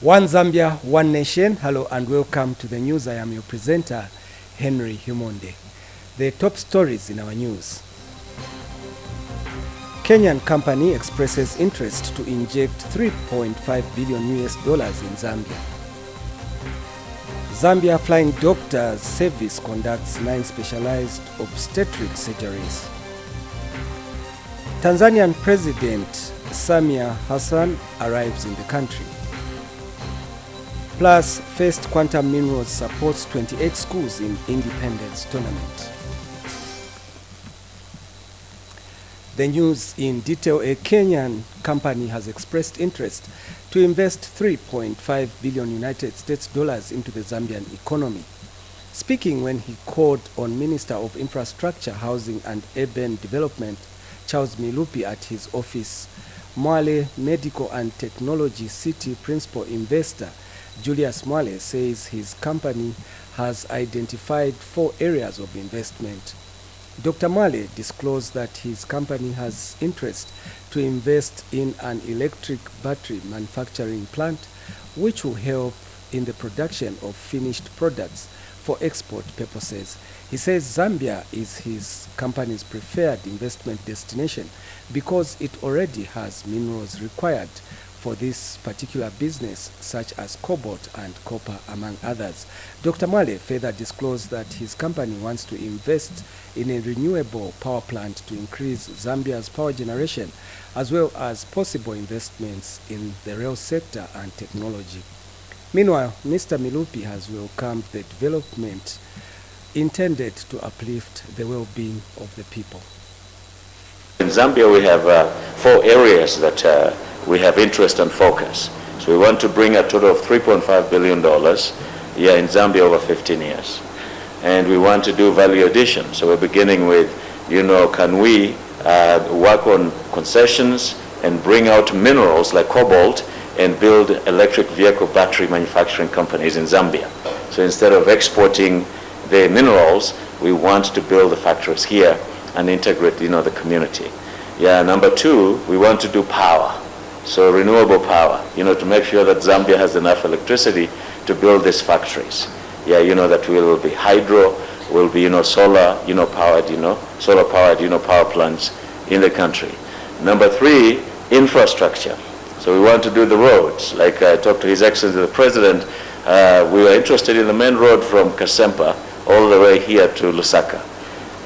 One Zambia, one nation. Hello and welcome to the news. I am your presenter, Henry Humonde. The top stories in our news. Kenyan company expresses interest to inject $3.5 billion in Zambia. Zambia Flying Doctors Service conducts 9 specialized obstetric surgeries. Tanzanian President Samia Hassan arrives in the country. Plus, First Quantum Minerals supports 28 schools in Independence Tournament. The news in detail. A Kenyan company has expressed interest to invest $3.5 billion into the Zambian economy. Speaking when he called on Minister of Infrastructure, Housing and Urban Development, Charles Milupi, at his office, Mwale Medical and Technology City Principal Investor Julius Mwale says his company has identified 4 areas of investment. Dr. Mwale disclosed that his company has interest to invest in an electric battery manufacturing plant which will help in the production of finished products for export purposes. He says Zambia is his company's preferred investment destination because it already has minerals required for this particular business, such as cobalt and copper, among others. Dr. Mwale further disclosed that his company wants to invest in a renewable power plant to increase Zambia's power generation, as well as possible investments in the rail sector and technology. Meanwhile, Mr. Milupi has welcomed the development intended to uplift the well-being of the people. In Zambia, we have 4 areas that we have interest and focus. So we want to bring a total of $3.5 billion here in Zambia over 15 years. And we want to do value addition. So we're beginning with, can we work on concessions and bring out minerals like cobalt and build electric vehicle battery manufacturing companies in Zambia. So instead of exporting the minerals, we want to build the factories here and integrate, the community. Number 2, we want to do power. So renewable power, to make sure that Zambia has enough electricity to build these factories. That will be hydro, will be, solar, powered, solar powered, power plants in the country. Number 3, infrastructure. So we want to do the roads. Like I talked to His Excellency the President, we are interested in the main road from Kasempa all the way here to Lusaka.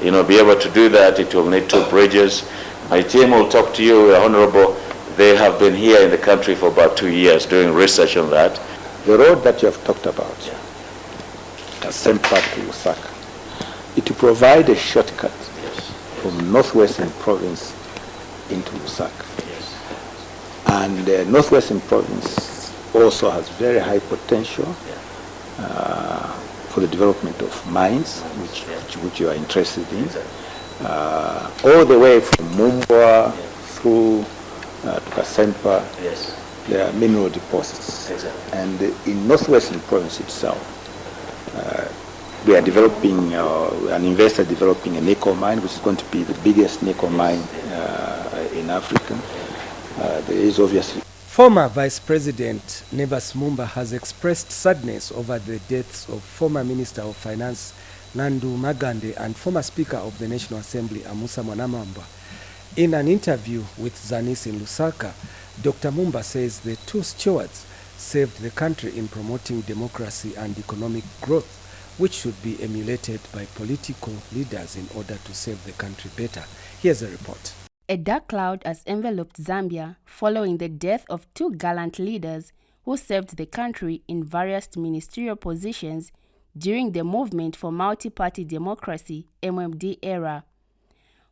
Be able to do that, it will need 2 bridges. My team will talk to you, Honorable. They have been here in the country for about 2 years doing research on that. The road that you have talked about, Kasempa to Lusaka, it will provide a shortcut from Northwestern Province into Lusaka. And the Northwestern Province also has very high potential for the development of mines, which you are interested in, all the way from Mumbwa through to Kasempa. There are mineral deposits. And in Northwestern Province itself, we are developing, an investor developing a nickel mine, which is going to be the biggest nickel mine in Africa. There is obviously. Former Vice President Nevas Mumba has expressed sadness over the deaths of former Minister of Finance Nandu Magande and former Speaker of the National Assembly Amusa Mwanamwamba. In an interview with ZANIS in Lusaka, Dr. Mumba says the 2 stewards saved the country in promoting democracy and economic growth, which should be emulated by political leaders in order to serve the country better. Here's a report. A dark cloud has enveloped Zambia following the death of 2 gallant leaders who served the country in various ministerial positions during the Movement for Multi-Party Democracy (MMD) era.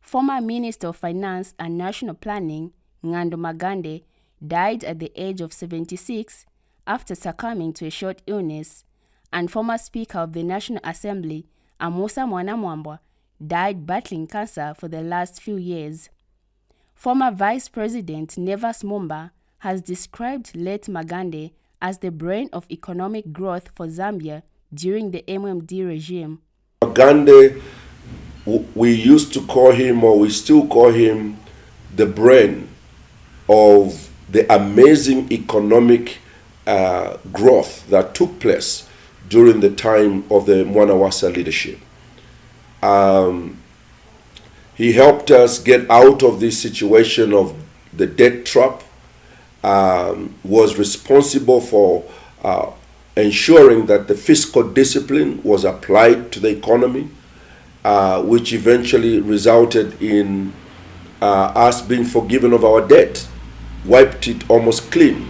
Former Minister of Finance and National Planning, Nandu Magande, died at the age of 76 after succumbing to a short illness, and former Speaker of the National Assembly, Amusa Mwanamwamba, died battling cancer for the last few years. Former Vice President Nevas Mumba has described late Magande as the brain of economic growth for Zambia during the MMD regime. Magande, we used to call him, or we still call him, the brain of the amazing economic growth that took place during the time of the Mwanawasa leadership. He helped us get out of this situation of the debt trap, was responsible for ensuring that the fiscal discipline was applied to the economy, which eventually resulted in us being forgiven of our debt, wiped it almost clean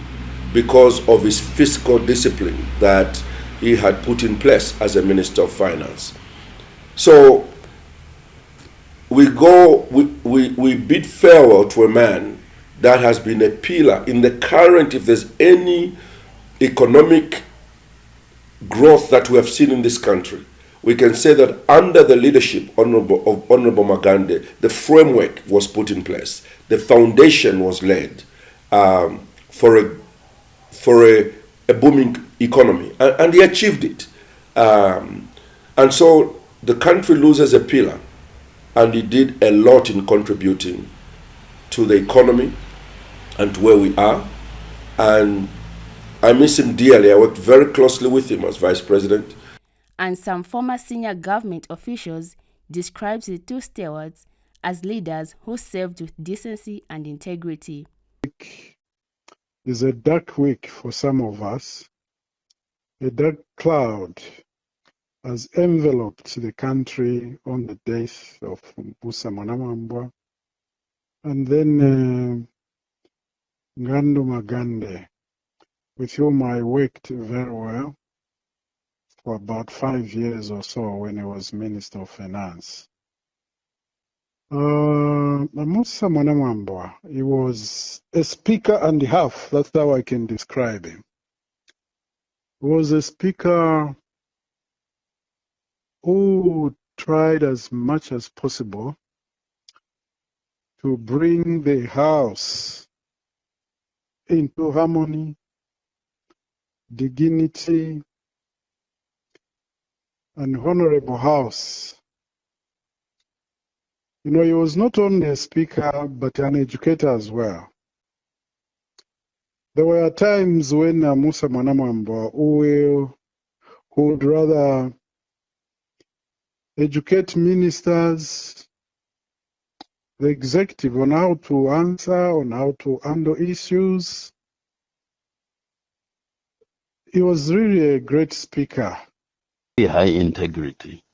because of his fiscal discipline that he had put in place as a Minister of Finance. So we bid farewell to a man that has been a pillar in the current, if there's any economic growth that we have seen in this country, we can say that under the leadership of Honorable Magande, the framework was put in place. The foundation was laid for a booming economy, and he achieved it. And so the country loses a pillar, and he did a lot in contributing to the economy and to where we are. And I miss him dearly. I worked very closely with him as Vice President. And some former senior government officials described the two stewards as leaders who served with decency and integrity. It's a dark week for some of us. A dark cloud has enveloped the country on the death of Musa Mwanamwambwa, and then Ngandu Magande, with whom I worked very well for about 5 years or so when he was Minister of Finance. Musa Mwanamwambwa, he was a speaker and a half. That's how I can describe him. He was a speaker who tried as much as possible to bring the House into harmony, dignity, an honorable House. You know, he was not only a speaker, but an educator as well. There were times when Musa Mwanamwambwa who would rather educate ministers, the executive, on how to answer, on how to handle issues. He was really a great speaker. High integrity.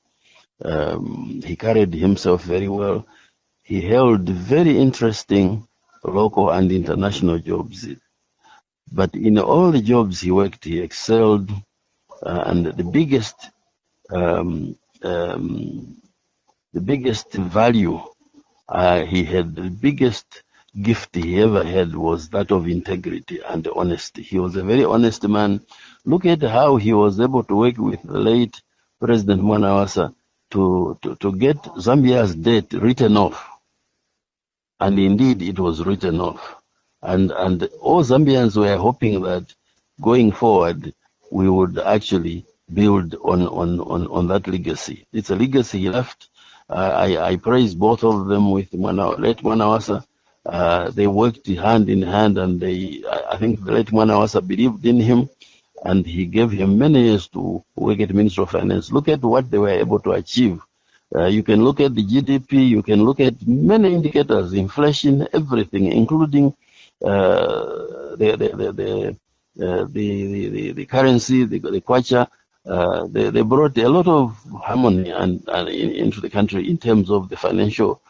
He carried himself very well. He held very interesting local and international jobs. But in all the jobs he worked, he excelled. And the biggest value he had, the biggest gift he ever had was that of integrity and honesty. He was a very honest man. Look at how he was able to work with the late President Mwanawasa to get Zambia's debt written off. And indeed, it was written off. And all Zambians were hoping that going forward, we would actually build on that legacy. It's a legacy he left. I praise both of them with late Mwanawasa. They worked hand in hand, and I think the late Mwanawasa believed in him, and he gave him many years to work at Ministry of Finance. Look at what they were able to achieve. You can look at the GDP, you can look at many indicators, inflation, everything, including the currency, the kwacha. They brought a lot of harmony into the country in terms of the financial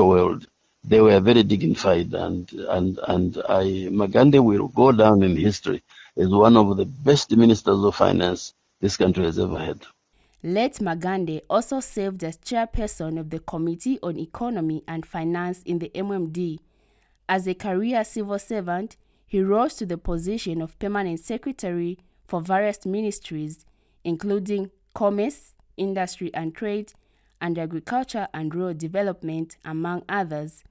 world. They were very dignified, and Magande will go down in history as one of the best ministers of finance this country has ever had. Late Magande also served as chairperson of the Committee on Economy and Finance in the MMD. As a career civil servant, he rose to the position of permanent secretary for various ministries, including Commerce, Industry and Trade, and Agriculture and Rural Development, among others.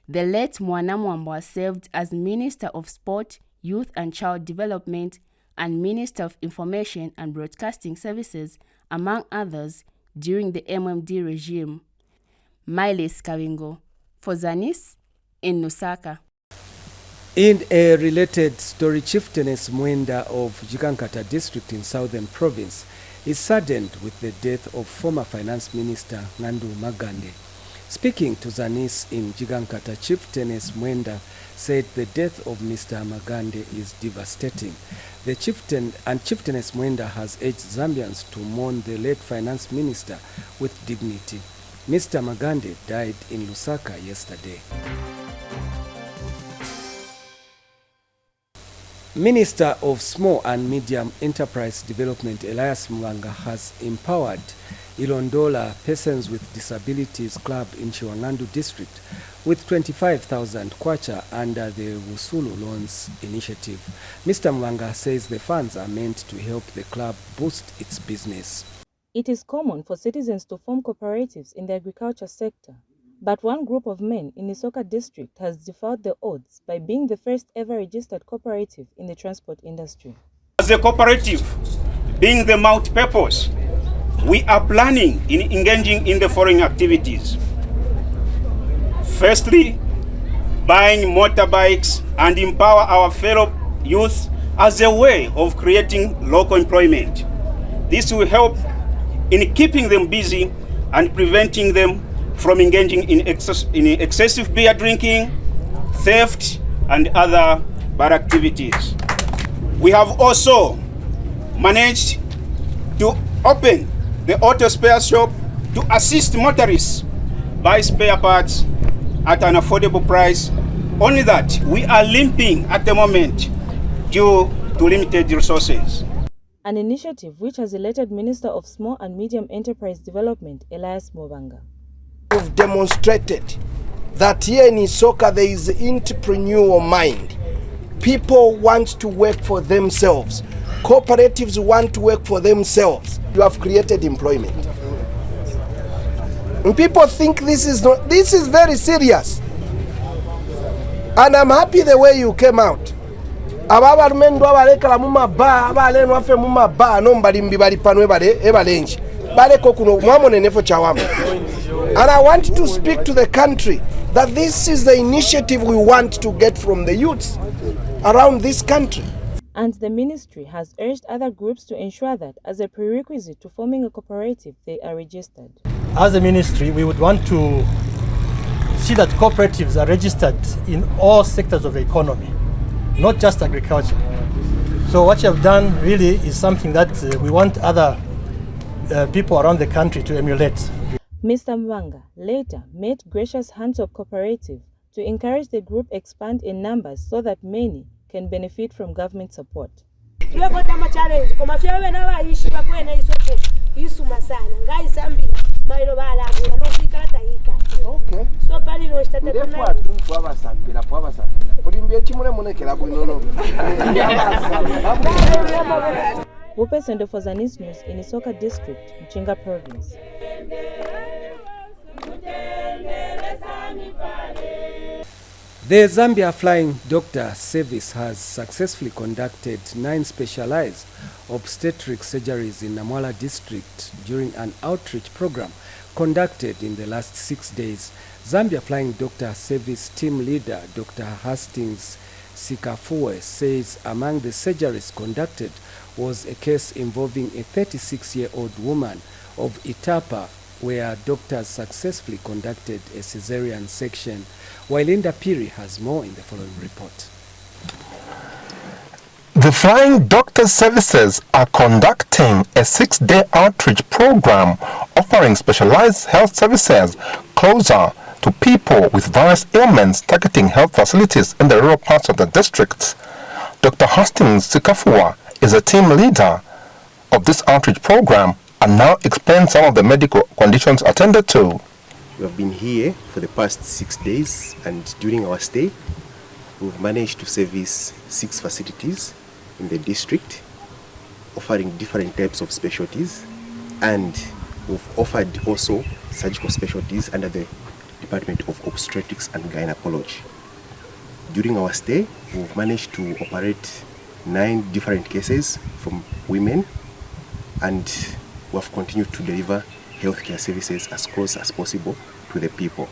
The late Mwanamwambwa served as Minister of Sport, Youth and Child Development, and Minister of Information and Broadcasting Services, among others, during the MMD regime. Miles Kawingo, for ZANIS, in Lusaka. In a related story, Chieftainess Mwenda of Jigankata district in Southern Province is saddened with the death of former Finance Minister Nandu Magande. Speaking to ZANIS in Jigankata, Chieftainess Mwenda said the death of Mr. Magande is devastating. The Chieftainess Mwenda has urged Zambians to mourn the late Finance Minister with dignity. Mr. Magande died in Lusaka yesterday. Minister of Small and Medium Enterprise Development Elias Mwanga has empowered Ilondola Persons with Disabilities Club in Chiwangandu District with 25,000 kwacha under the Wusulu Loans Initiative. Mr. Mwanga says the funds are meant to help the club boost its business. It is common for citizens to form cooperatives in the agriculture sector, but one group of men in Isoka district has defied the odds by being the first ever registered cooperative in the transport industry. As a cooperative, being the multi-purpose, we are planning in engaging in the following activities. Firstly, buying motorbikes and empower our fellow youth as a way of creating local employment. This will help in keeping them busy and preventing them from engaging in excessive beer drinking, theft, and other bad activities. We have also managed to open the auto spare shop to assist motorists buy spare parts at an affordable price. Only that we are limping at the moment due to limited resources. An initiative which has elated Minister of Small and Medium Enterprise Development, Elias Mwanga. We've demonstrated that here in Isoka there is entrepreneurial mind. People want to work for themselves. Cooperatives want to work for themselves. You have created employment. And people think this is very serious. And I'm happy the way you came out. And I want to speak to the country that this is the initiative we want to get from the youths around this country. And the ministry has urged other groups to ensure that as a prerequisite to forming a cooperative, they are registered. As a ministry, we would want to see that cooperatives are registered in all sectors of the economy, not just agriculture. So what you have done really is something that we want other people around the country to emulate. Mr. Mwanga later made gracious hands of cooperative to encourage the group expand in numbers so that many can benefit from government support. Wupe Sendo for ZANIS News in Isoka District, Mchinga Province. The Zambia Flying Doctor Service has successfully conducted 9 specialized obstetric surgeries in Namwala district during an outreach program conducted in the last 6 days. Zambia Flying Doctor Service team leader Dr. Hastings Sikafue says among the surgeries conducted was a case involving a 36-year-old woman of Itapa, where doctors successfully conducted a cesarean section, while Linda Piri has more in the following report. The Flying Doctor Services are conducting a 6-day outreach program offering specialized health services closer to people with various ailments, targeting health facilities in the rural parts of the district. Dr. Hastings Sikafua is a team leader of this outreach program and now explains some of the medical conditions attended to. We have been here for the past 6 days, and during our stay, we've managed to service 6 facilities in the district, offering different types of specialties, and we've offered also surgical specialties under the Department of Obstetrics and Gynecology. During our stay, we've managed to operate 9 different cases from women, and we have continued to deliver healthcare services as close as possible to the people.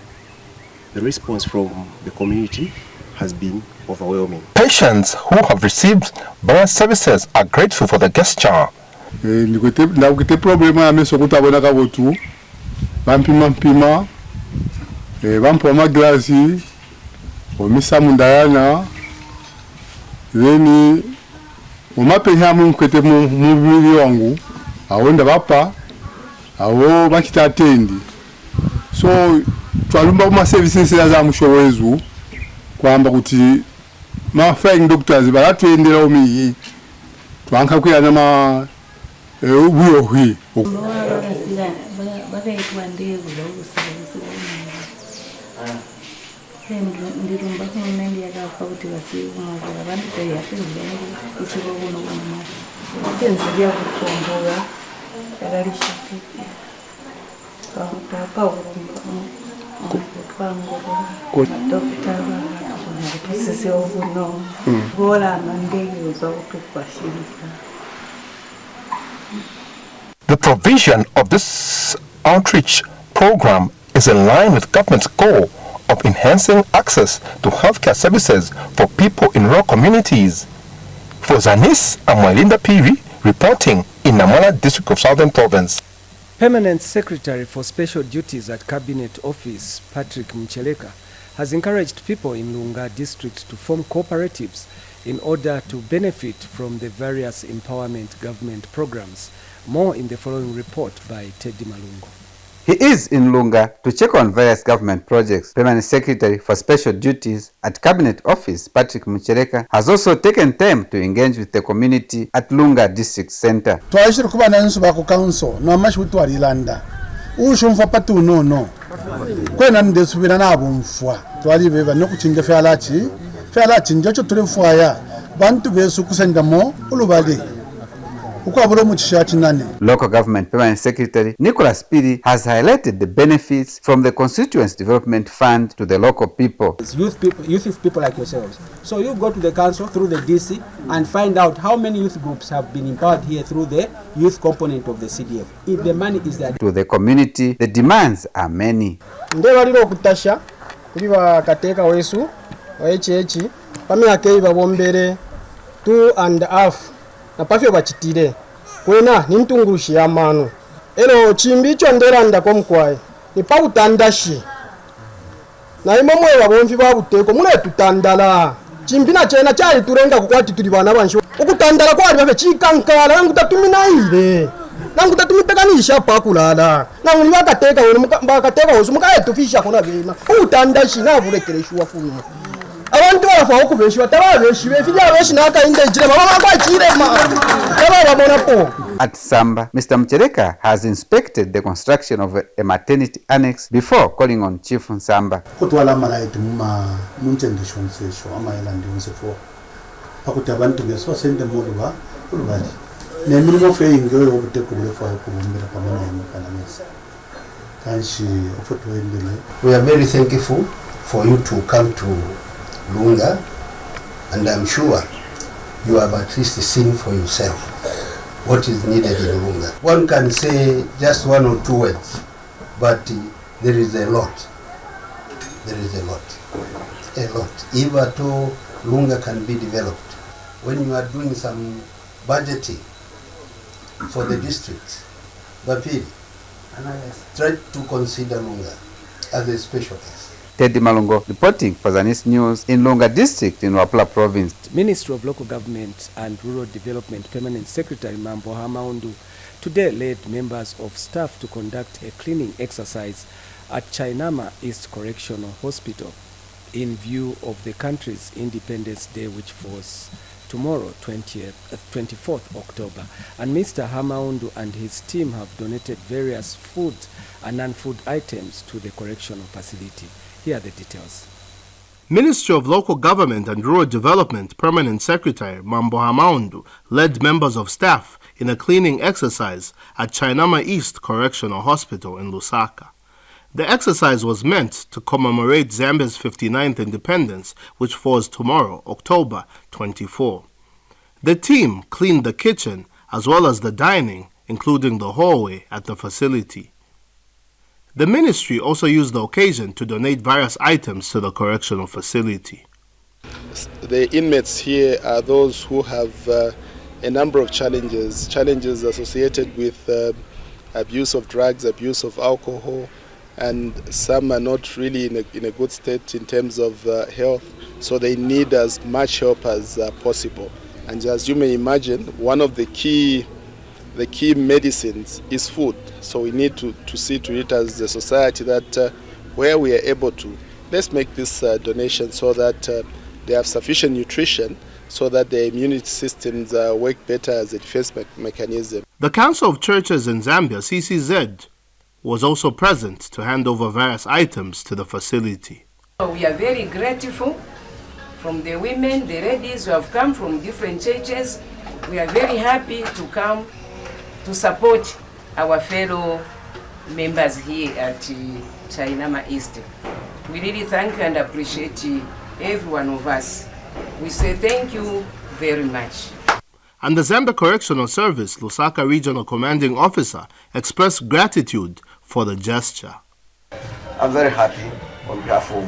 The response from the community has been overwhelming. Patients who have received various services are grateful for the gesture. Ndakute problem ya meso kutabona kabotu bampima bampa amaglasi omisa mundayana then omapenya munkwete mu mubiri wangu awonda bapa awo bakita atendi so twalumba kuma services za mushowezu kwamba kuti ma flying doctors balatwendera omiyi twanka kuyana ma ubuyohi The provision of this outreach program is in line with government's goal of enhancing access to healthcare services for people in rural communities. For ZANIS, I'm Linda Piri, reporting in Namala District of Southern Province. Permanent Secretary for Special Duties at Cabinet Office, Patrick Mcheleka, has encouraged people in Lunga District to form cooperatives in order to benefit from the various empowerment government programs. More in the following report by Teddy Malungo. He is in Lunga to check on various government projects. Permanent Secretary for Special Duties at Cabinet Office, Patrick Mcheleka, has also taken time to engage with the community at Lunga District Center. Twashiri kuba nansu ba ku council no amashi utwalilanda ushumfa patu no kwena ndesubira nabo mfwa twali beba no kuchinga fyalachi njocho tulefwa ya bantu besu kusendamo ulubali. Local Government Permanent Secretary Nicholas Piri has highlighted the benefits from the Constituency Development Fund to the local people. Youth people like yourselves. So you go to the council through the DC and find out how many youth groups have been empowered here through the youth component of the CDF. If the money is there. To the community, the demands are many. Ndebaliro kutasha kuliba kateka wesu wa HH pamyaka iba bombere 2.5 na pafyo bachitire kwena nimtungurushi ya mano ero chimbicho nderanda kwa mkwaye ni pautandashi na imomwe babomvi babuteko mune tutandala chimbina chena chali turenga kukwati tuli bana bansho ukutandala kwa ali babe chikankala nangu tatuminaire nangu tatumipekanisha pakulala nangu ni bakateka wenu bakateka wosu mukaye tufisha kona bena utandashi na burekereshwa fumu. At Samba, Mr. Mcheleka has inspected the construction of a maternity annex before calling on Chief Nsamba. We are very thankful for you to come to Lunga, and I'm sure you have at least seen for yourself what is needed in Lunga. One can say just one or two words, but there is a lot. There is a lot. If at all Lunga can be developed, when you are doing some budgeting for the district, Bapiri, try to consider Lunga as a special case. Teddy Malungo reporting for ZANIS News in Lunga District in Wapula Province. Ministry of Local Government and Rural Development Permanent Secretary Mambo Hamaundu today led members of staff to conduct a cleaning exercise at Chainama East Correctional Hospital in view of the country's Independence Day, which was tomorrow, 24th October. And Mr. Hamaundu and his team have donated various food and non-food items to the correctional facility. Here are the details. Ministry of Local Government and Rural Development Permanent Secretary Mambo Hamaundu led members of staff in a cleaning exercise at Chainama East Correctional Hospital in Lusaka. The exercise was meant to commemorate Zambia's 59th independence, which falls tomorrow, October 24. The team cleaned the kitchen as well as the dining, including the hallway at the facility. The ministry also used the occasion to donate various items to the correctional facility. the inmates here are those who have a number of challenges associated with abuse of drugs, abuse of alcohol, and some are not really in a good state in terms of health, so they need as much help as possible. And as you may imagine, one of the key medicines is food. So we need to see to it as a society that where we are able to, let's make this donation so that they have sufficient nutrition so that their immunity systems work better as a defense mechanism. The Council of Churches in Zambia, CCZ, was also present to hand over various items to the facility. We are very grateful from the women, the ladies who have come from different churches. We are very happy to come to support our fellow members here at Chainama East. We really thank and appreciate every one of us. We say thank you very much. And the Zambia Correctional Service, Lusaka Regional Commanding Officer, expressed gratitude for the gesture. I'm very happy on behalf of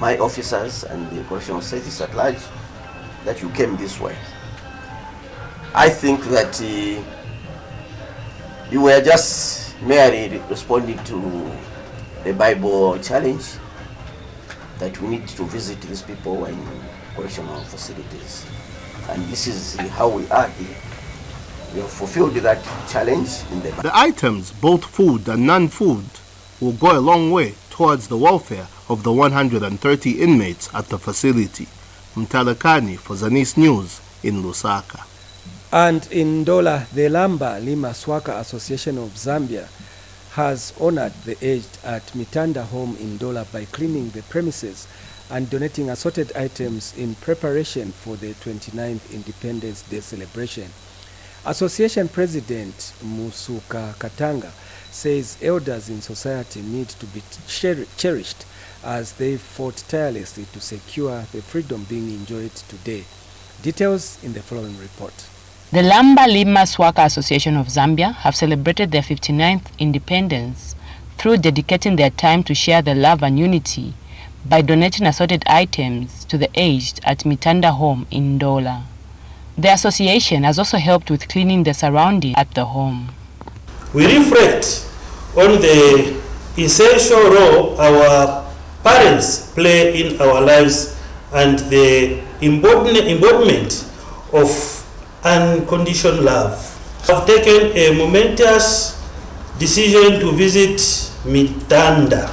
my officers and the correctional service at large that you came this way. I think that you were just merely responding to the Bible challenge that we need to visit these people in correctional facilities. And this is how we are here. We have fulfilled that challenge in the Bible. The items, both food and non-food, will go a long way towards the welfare of the 130 inmates at the facility. Mtalakani for ZANIS News in Lusaka. And in Ndola, the Lamba Lima Swaka Association of Zambia has honored the aged at Mitanda Home in Ndola by cleaning the premises and donating assorted items in preparation for the 29th Independence Day celebration. Association President Musuka Katanga says elders in society need to be cherished as they fought tirelessly to secure the freedom being enjoyed today. Details in the following report. The Lamba Lima Swaka Association of Zambia have celebrated their 59th independence through dedicating their time to share the love and unity by donating assorted items to the aged at Mitanda Home in Ndola. The association has also helped with cleaning the surroundings at the home. We reflect on the essential role our parents play in our lives and the embodiment of unconditional love. I've taken a momentous decision to visit Mitanda.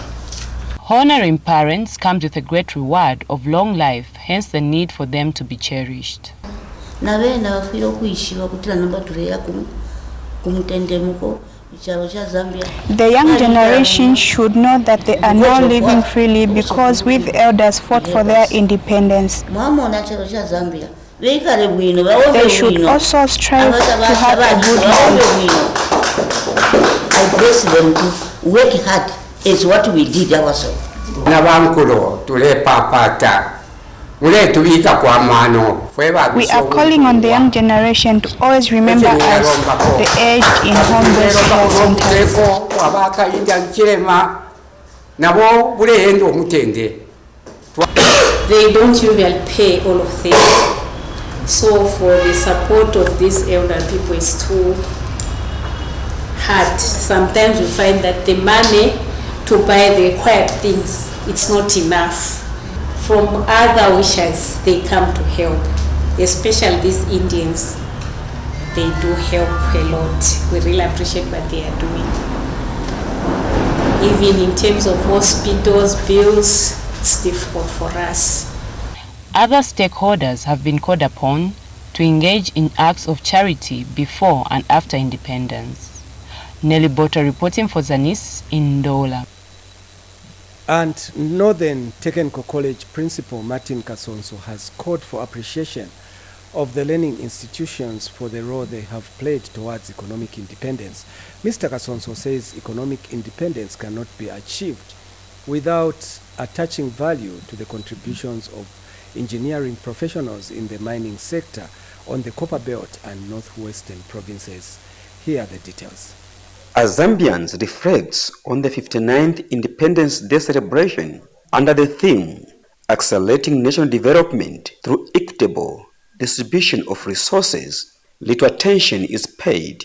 Honoring parents comes with a great reward of long life, hence the need for them to be cherished. The young generation should know that they are now living freely because we the elders fought for their independence. They should also strive to have a good life. I bless them to work hard is what we did ourselves. We are calling on the young generation to always remember us, the aged in home-based care centers. They don't usually pay all of this. So for the support of these elder people is too hard. Sometimes we find that the money to buy the required things, it's not enough. From other wishes, they come to help, especially these Indians. They do help a lot. We really appreciate what they are doing. Even in terms of hospitals, bills, it's difficult for us. Other stakeholders have been called upon to engage in acts of charity before and after independence. Nelly Boto reporting for ZANIS in Ndola. And Northern Technical College Principal Martin Kasonso has called for appreciation of the learning institutions for the role they have played towards economic independence. Mr. Kasonso says economic independence cannot be achieved without attaching value to the contributions of engineering professionals in the mining sector on the Copper Belt and northwestern provinces. Here are the details. As Zambians reflects on the 59th Independence Day celebration under the theme, accelerating national development through equitable distribution of resources, little attention is paid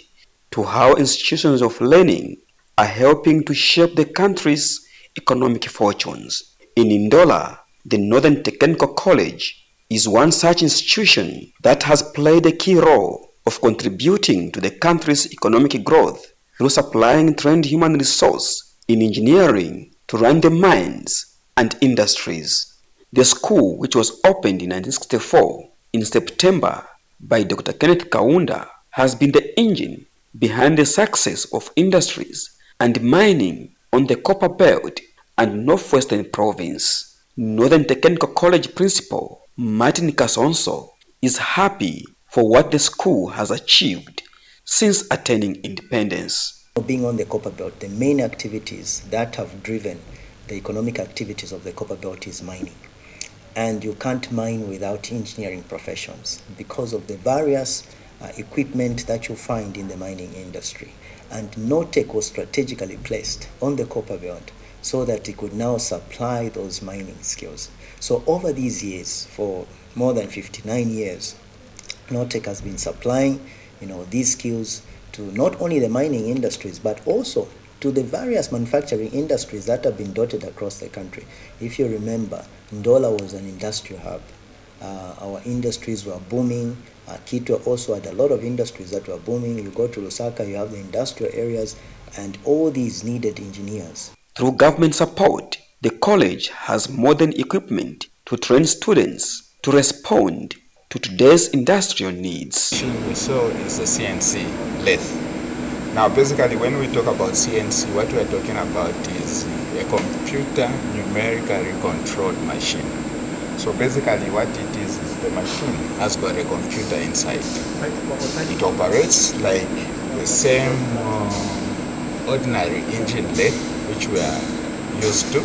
to how institutions of learning are helping to shape the country's economic fortunes. In Ndola, the Northern Technical College is one such institution that has played a key role of contributing to the country's economic growth through supplying trained human resource in engineering to run the mines and industries. The school, which was opened in 1964 in September by Dr. Kenneth Kaunda, has been the engine behind the success of industries and mining on the Copper Belt and Northwestern Province. Northern Technical College principal Martin Kasonso is happy for what the school has achieved since attaining independence. Being on the Copper Belt, the main activities that have driven the economic activities of the Copper Belt is mining. And you can't mine without engineering professions because of the various equipment that you find in the mining industry. And NOTEC was strategically placed on the Copper Belt so that it could now supply those mining skills. So over these years, for more than 59 years, NOTEC has been supplying these skills to not only the mining industries, but also to the various manufacturing industries that have been dotted across the country. If you remember, Ndola was an industrial hub. Our industries were booming. Kitwe also had a lot of industries that were booming. You go to Lusaka, you have the industrial areas, and all these needed engineers. Through government support, the college has modern equipment to train students to respond to today's industrial needs. The machine we saw is a CNC lathe. Now basically when we talk about CNC, what we are talking about is a computer numerically controlled machine. So basically what it is the machine has got a computer inside. It operates like the same ordinary engine lathe which we are used to,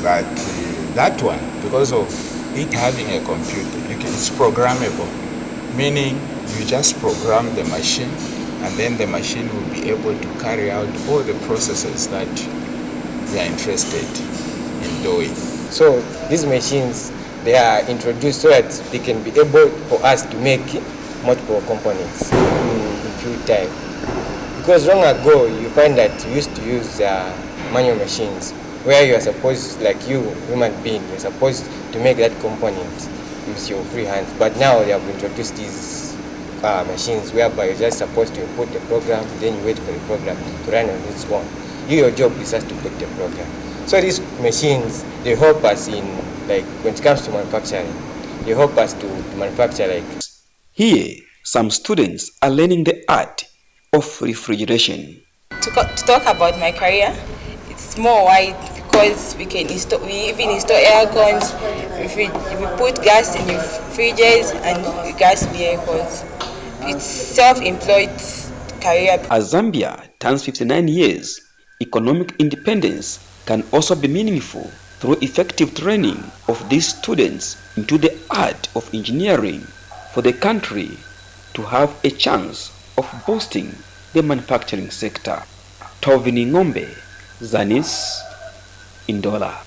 but that one, because of it having a computer, it's programmable, meaning you just program the machine and then the machine will be able to carry out all the processes that we are interested in doing. So these machines, they are introduced so that they can be able for us to make multiple components in few time. Because long ago, you find that you used to use manual machines where you are supposed, like you, human being, you're supposed to make that component with your free hands. But now they have introduced these machines whereby you're just supposed to input the program, then you wait for the program to run on its own. Your job is just to put the program. So these machines, they help us in, like, when it comes to manufacturing, they help us to manufacture like. Here, some students are learning the art of refrigeration. To talk about my career, it's more wide because we even install air cons, if we put gas in your fridges and gas vehicles. It's self-employed career. As Zambia turns 59 years, economic independence can also be meaningful through effective training of these students into the art of engineering for the country to have a chance of boosting the manufacturing sector. Tovini Ngombe, ZANIS, Ndola.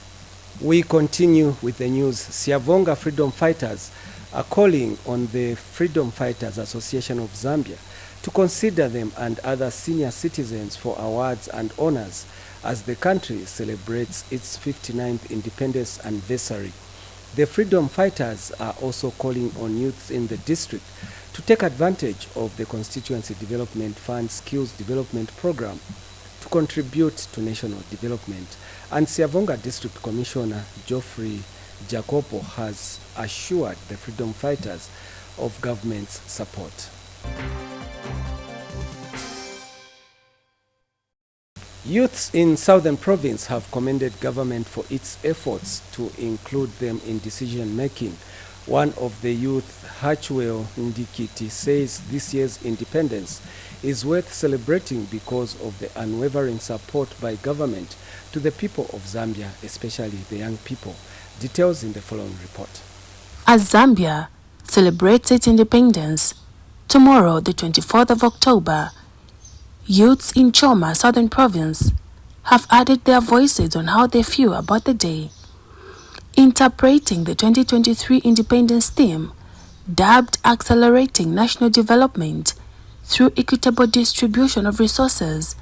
We continue with the news. Siavonga freedom fighters are calling on the Freedom Fighters Association of Zambia to consider them and other senior citizens for awards and honors as the country celebrates its 59th independence anniversary. The freedom fighters are also calling on youths in the district to take advantage of the Constituency Development Fund Skills Development Program to contribute to national development. And Siavonga District Commissioner Geoffrey Jacopo has assured the freedom fighters of government's support. Youths in Southern Province have commended government for its efforts to include them in decision making. One of the youth, Hatchwell Ndikiti, says this year's independence is worth celebrating because of the unwavering support by government to the people of Zambia, especially the young people. Details in the following report. As Zambia celebrates its independence tomorrow, the 24th of October, youths in Choma, Southern Province, have added their voices on how they feel about the day. interpreting the 2023 independence theme, dubbed Accelerating National Development through Equitable Distribution of Resources.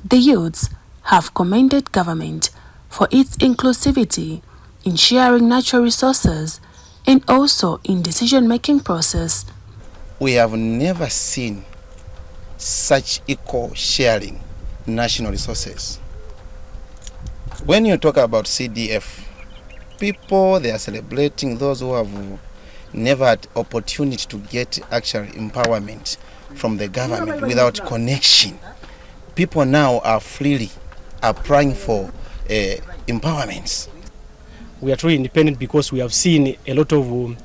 The youths have commended government for its inclusivity in sharing natural resources and also in decision-making process. We have never seen such equal sharing national resources. When you talk about CDF, people, they are celebrating those who have never had opportunity to get actual empowerment from the government without connection. People now are freely applying for empowerments. We are truly independent because we have seen a lot of,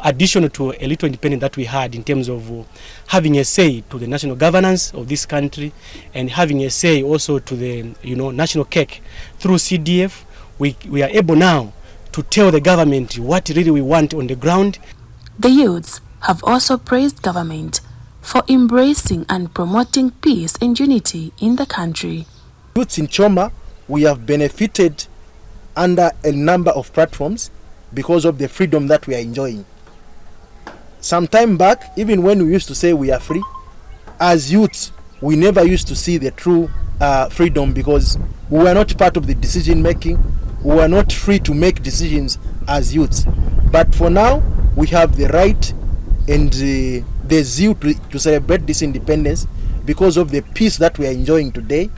additional to a little independent that we had in terms of having a say to the national governance of this country and having a say also to the, national cake. Through CDF, we are able now to tell the government what really we want on the ground. The youths have also praised government for embracing and promoting peace and unity in the country. Youths in Choma, we have benefited under a number of platforms because of the freedom that we are enjoying. Some time back, even when we used to say we are free, as youths, we never used to see the true freedom because we were not part of the decision making. We were not free to make decisions as youths. But for now, we have the right and the zeal to celebrate this independence because of the peace that we are enjoying today.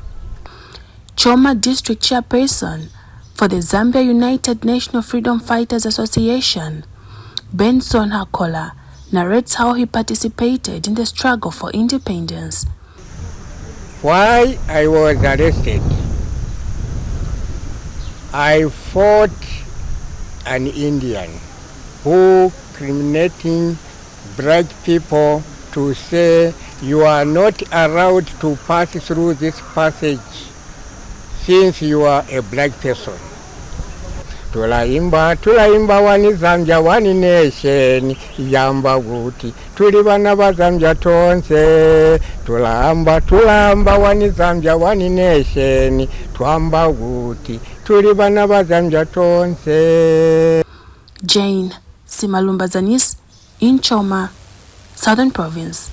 Choma District Chairperson for the Zambia United National Freedom Fighters Association, Benson Hakola, narrates how he participated in the struggle for independence. Why I was arrested, I fought an Indian who criminating black people to say you are not allowed to pass through this passage since you are a black person. Tulaimba wani Zambia wani nation yamba guti tuli bana ba Zambia tonse tulamba wani Zambia wani nation twamba guti tuli bana ba Zambia tonse. Jane Simalumba ZANIS in Choma, Southern Province.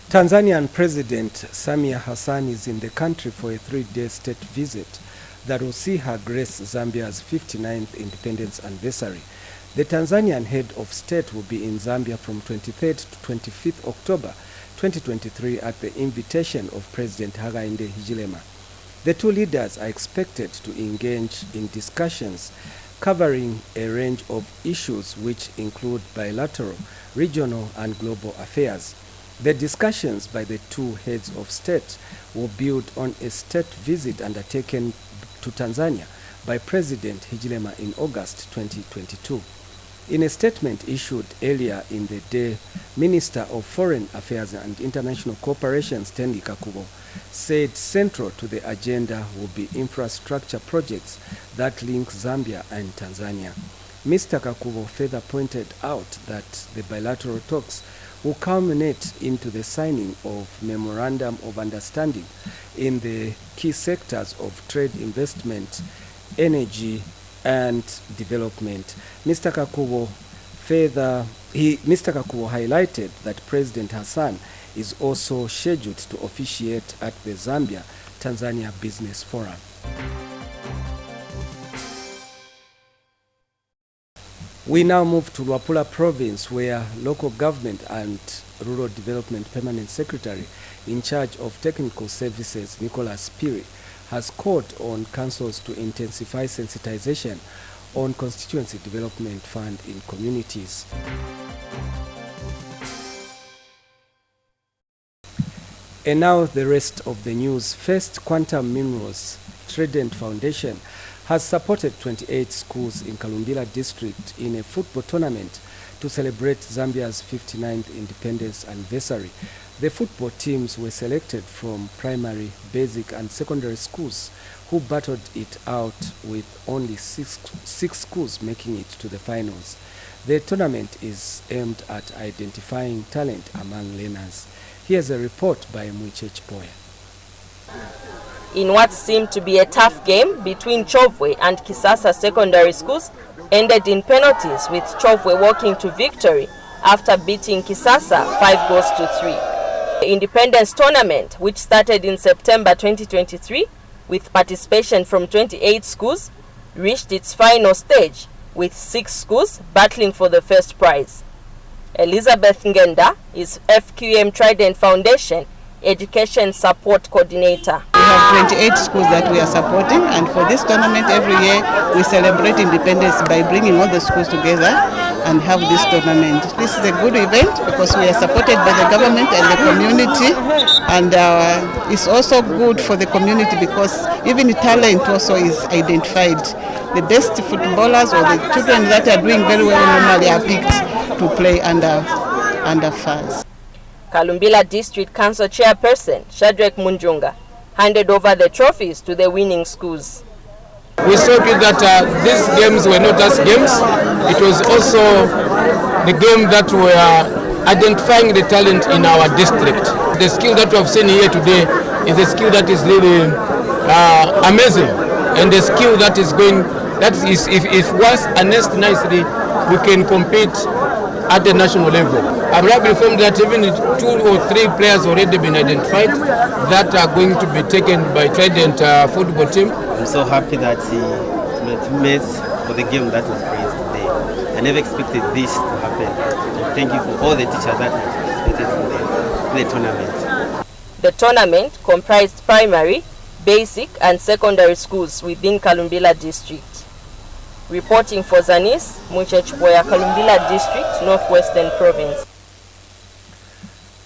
Tanzanian President Samia Hassan is in the country for a 3-day state visit that will see her grace Zambia's 59th independence anniversary. The Tanzanian head of state will be in Zambia from 23rd to 25th October 2023 at the invitation of President Hakainde Hichilema. The two leaders are expected to engage in discussions covering a range of issues which include bilateral, regional, and global affairs. The discussions by the two heads of state will build on a state visit undertaken to Tanzania by President Hichilema in August 2022. In a statement issued earlier in the day, Minister of Foreign Affairs and International Cooperation Stanley Kakubo said central to the agenda will be infrastructure projects that link Zambia and Tanzania. Mr. Kakubo further pointed out that the bilateral talks will culminate into the signing of Memorandum of Understanding in the key sectors of trade, investment, energy, and development. Mr. Kakubo highlighted that President Hassan is also scheduled to officiate at the Zambia-Tanzania Business Forum. We now move to Luapula Province, where local government and rural development permanent secretary in charge of technical services, Nicholas Piri, has called on councils to intensify sensitization on constituency development fund in communities. And now the rest of the news. First Quantum Minerals Trident Foundation has supported 28 schools in Kalumbila district in a football tournament to celebrate Zambia's 59th independence anniversary. The football teams were selected from primary, basic, and secondary schools who battled it out, with only six schools making it to the finals. The tournament is aimed at identifying talent among learners. Here's a report by Mwichech Poya. in what seemed to be a tough game between Chovwe and Kisasa secondary schools ended in penalties, with Chovwe walking to victory after beating Kisasa 5-3. The Independence Tournament, which started in September 2023 with participation from 28 schools, reached its final stage with 6 schools battling for the first prize. Elizabeth Ngenda is FQM Trident Foundation Education Support Coordinator. We have 28 schools that we are supporting, and for this tournament every year we celebrate independence by bringing all the schools together and have this tournament. This is a good event because we are supported by the government and the community, and it's also good for the community because even talent also is identified. The best footballers or the children that are doing very well normally are picked to play under FAS. Kalumbila District Council Chairperson Shadrack Munjunga handed over the trophies to the winning schools. We saw that these games were not just games, it was also the game that were identifying the talent in our district. The skill that we have seen here today is a skill that is really amazing, and the skill that is going, that is, if once harnessed nicely, we can compete at the national level. I'm happy to inform that even 2 or 3 players already been identified that are going to be taken by Trident football team. I'm so happy that my teammates for the game that was played today. I never expected this to happen. Thank you for all the teachers that participated in the tournament. The tournament comprised primary, basic and secondary schools within Kalumbila District. Reporting for ZANIS, Muchechboya, Kalumbila District, Northwestern Province.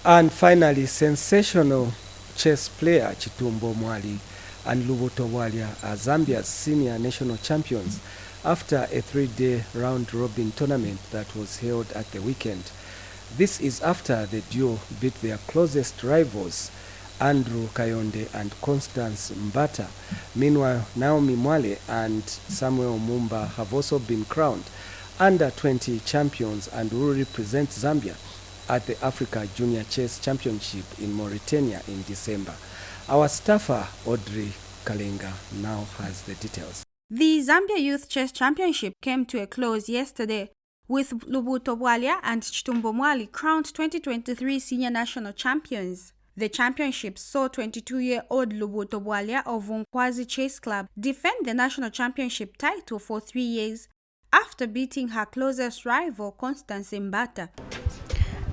And finally, sensational chess player Chitumbo Mwali and Lubuto Walia are Zambia's senior national champions after a 3-day round-robin tournament that was held at the weekend. This is after the duo beat their closest rivals, Andrew Kayonde and Constance Mbata. Meanwhile, Naomi Mwale and Samuel Mumba have also been crowned under-20 champions and will represent Zambia at the Africa Junior Chess Championship in Mauritania in December. Our staffer, Audrey Kalenga, now has the details. The Zambia Youth Chess Championship came to a close yesterday, with Lubuto Bwalia and Chitumbo Mwali crowned 2023 senior national champions. The championship saw 22-year-old Lubuto Bwalia of Unkwazi Chess Club defend the national championship title for 3 years after beating her closest rival, Constance Mbata.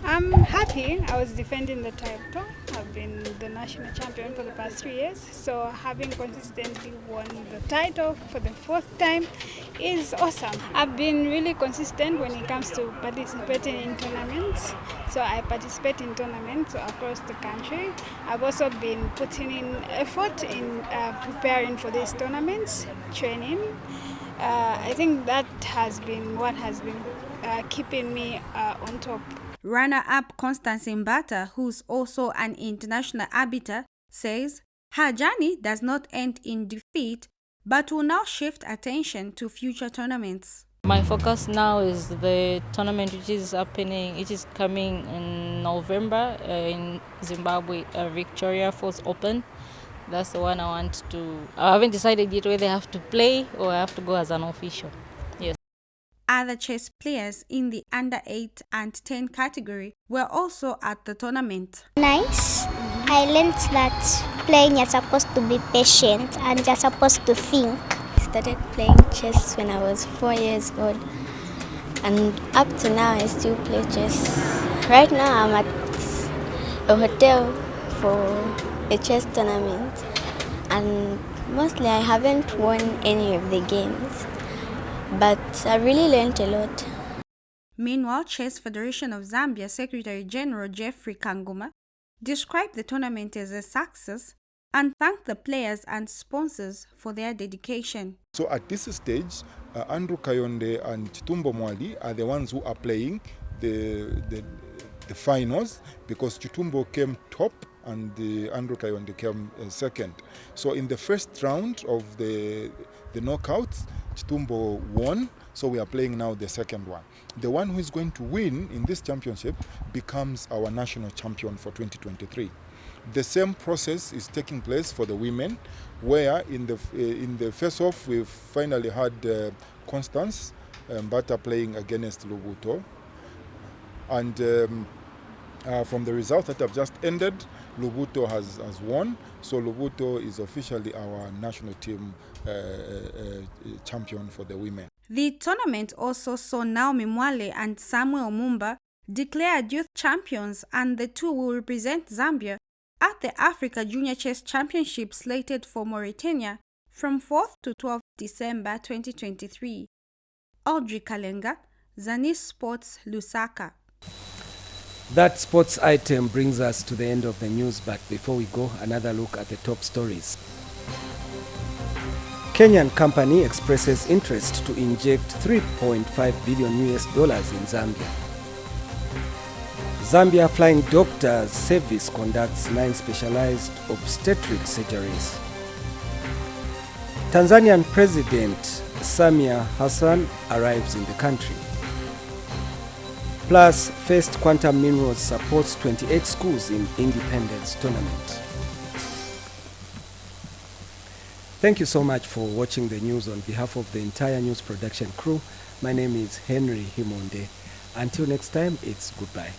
I'm happy. I was defending the title. I've been the national champion for the past 3 years, so having consistently won the title for the 4th time is awesome. I've been really consistent when it comes to participating in tournaments, so I participate in tournaments across the country. I've also been putting in effort in preparing for these tournaments, training. I think that has been what has been keeping me on top. Runner-up Constance Mbata, who's also an international arbiter, says her journey does not end in defeat, but will now shift attention to future tournaments. My focus now is the tournament which is coming in November in Zimbabwe, Victoria Falls Open. That's the one I want to. I haven't decided yet whether I have to play or I have to go as an official. Yes. Other chess players in the under 8 and 10 category were also at the tournament. Nice. I learned that playing you're supposed to be patient and you're supposed to think. I started playing chess when I was 4 years old, and up to now I still play chess. Right now I'm at a hotel for a chess tournament, and mostly I haven't won any of the games, but I really learned a lot. Meanwhile, Chess Federation of Zambia Secretary General Jeffrey Kanguma described the tournament as a success and thanked the players and sponsors for their dedication. So at this stage, Andrew Kayonde and Chitumbo Mwali are the ones who are playing the finals, because Chitumbo came top and Andrew Kayonde came second. So in the first round of the knockouts, Chitumbo won, so we are playing now the second one. The one who is going to win in this championship becomes our national champion for 2023. The same process is taking place for the women, where in the face-off we've finally had Constance Mbata playing against Lubuto. And from the results that have just ended, Lubuto has won. So Lubuto is officially our national team champion for the women. The tournament also saw Naomi Mwale and Samuel Mumba declared youth champions, and the two will represent Zambia at the Africa Junior Chess Championship slated for Mauritania from 4th to 12th December 2023. Audrey Kalenga, ZANIS Sports, Lusaka. That sports item brings us to the end of the news, but before we go, another look at the top stories. Kenyan company expresses interest to inject $3.5 billion in Zambia. Zambia Flying Doctors Service conducts 9 specialized obstetric surgeries. Tanzanian President Samia Hassan arrives in the country. Plus, First Quantum Minerals supports 28 schools in Independence Tournament. Thank you so much for watching the news. On behalf of the entire news production crew, my name is Henry Himonde. Until next time, it's goodbye.